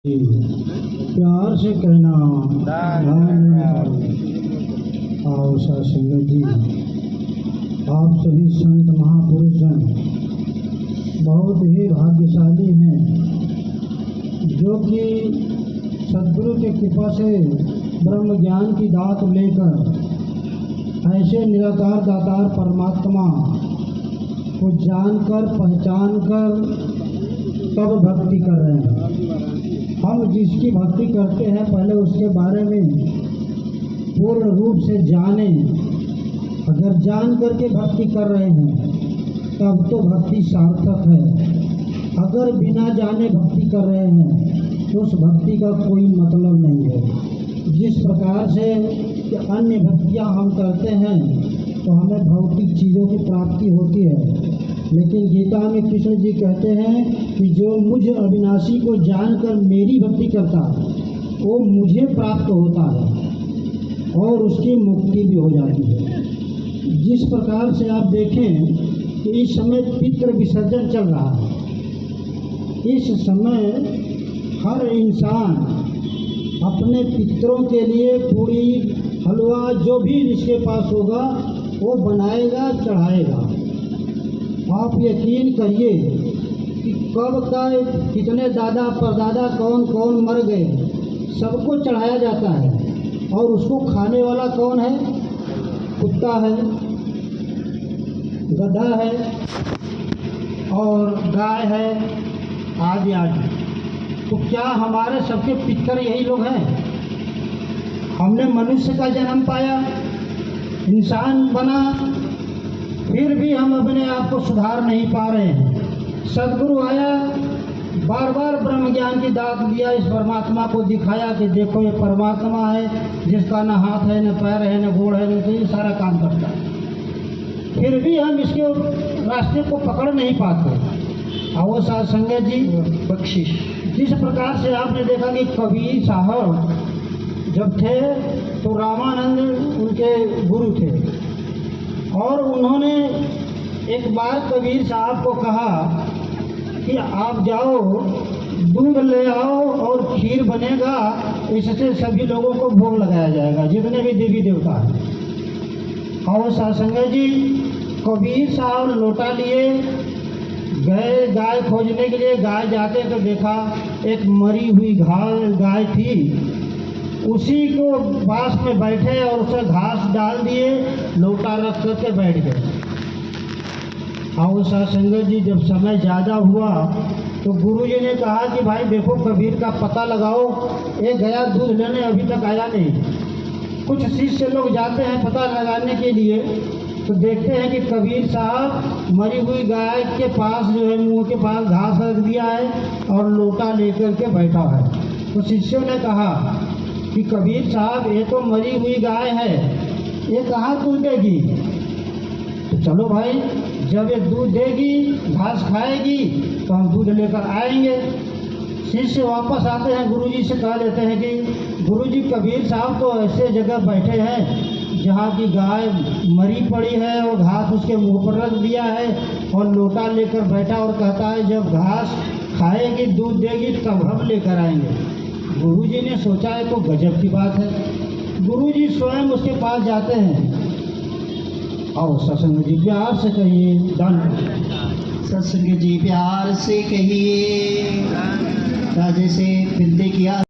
प्यार से कहना आओ सत्संग जी, आप सभी संत महापुरुष जन बहुत ही भाग्यशाली हैं जो कि सद्गुरु की कृपा से ब्रह्म ज्ञान की दात लेकर ऐसे निराकार दातार परमात्मा को जानकर पहचान कर तब भक्ति कर रहे हैं। हम जिसकी भक्ति करते हैं पहले उसके बारे में पूर्ण रूप से जाने। अगर जान करके भक्ति कर रहे हैं तब तो भक्ति सार्थक है। अगर बिना जाने भक्ति कर रहे हैं तो उस भक्ति का कोई मतलब नहीं है। जिस प्रकार से कि अन्य भक्तियाँ हम करते हैं तो हमें भौतिक चीज़ों की प्राप्ति होती है, लेकिन गीता में कृष्ण जी कहते हैं कि जो मुझ अविनाशी को जानकर मेरी भक्ति करता है वो मुझे प्राप्त होता है और उसकी मुक्ति भी हो जाती है। जिस प्रकार से आप देखें कि इस समय पितृ विसर्जन चल रहा है, इस समय हर इंसान अपने पितरों के लिए पूरी हलवा जो भी जिसके पास होगा वो बनाएगा, चढ़ाएगा। आप यकीन करिए कि कब का कितने दादा परदादा कौन कौन मर गए, सबको चढ़ाया जाता है। और उसको खाने वाला कौन है? कुत्ता है, गधा है और गाय है, आदि आदि। तो क्या हमारे सबके पितर यही लोग हैं? हमने मनुष्य का जन्म पाया, इंसान बना, फिर भी हम अपने आप को सुधार नहीं पा रहे हैं। सद्गुरु आया, बार बार ब्रह्म ज्ञान की दात दिया, इस परमात्मा को दिखाया कि देखो ये परमात्मा है जिसका न हाथ है, न पैर है, न गोड़ है, न तो ये सारा काम करता है। फिर भी हम इसके रास्ते को पकड़ नहीं पाते। आओ साथ संगत जी, बख्शिश। जिस प्रकार से आपने देखा कि कबीर साहब जब थे तो रामानंद उनके गुरु थे और उन्होंने एक बार कबीर साहब को कहा कि आप जाओ दूध ले आओ और खीर बनेगा, इससे सभी लोगों को भोग लगाया जाएगा, जितने भी देवी देवता हैं। और सत्संग जी, कबीर साहब लोटा लिए गए गाय खोजने के लिए। गाय जाते तो देखा एक मरी हुई गाय थी, उसी को पास में बैठे और उसे घास डाल दिए, लोटा रख करके बैठ गए। और सत्संग जी, जब समय ज़्यादा हुआ तो गुरुजी ने कहा कि भाई देखो कबीर का पता लगाओ, ये गया दूध लेने अभी तक आया नहीं। कुछ शिष्य लोग जाते हैं पता लगाने के लिए तो देखते हैं कि कबीर साहब मरी हुई गाय के पास जो है मुंह के पास घास रख दिया है और लोटा लेकर के बैठा है। तो शिष्यों ने कहा कि कबीर साहब ये तो मरी हुई गाय है, ये कहाँ दूध देगी? तो चलो भाई, जब ये दूध देगी, घास खाएगी तो हम दूध लेकर आएंगे। शिष्य वापस आते हैं, गुरुजी से कह देते हैं कि गुरुजी कबीर साहब तो ऐसे जगह बैठे हैं जहाँ की गाय मरी पड़ी है और घास उसके मुंह पर रख दिया है और लोटा लेकर बैठा और कहता है जब घास खाएगी दूध देगी तब हम लेकर आएंगे। गुरुजी ने सोचा है तो गजब की बात है। गुरुजी स्वयं उसके पास जाते हैं। आओ सत्संग जी, प्यार से कहिए धन। सत्संग जी प्यार से कहिए, राजे से विनती किया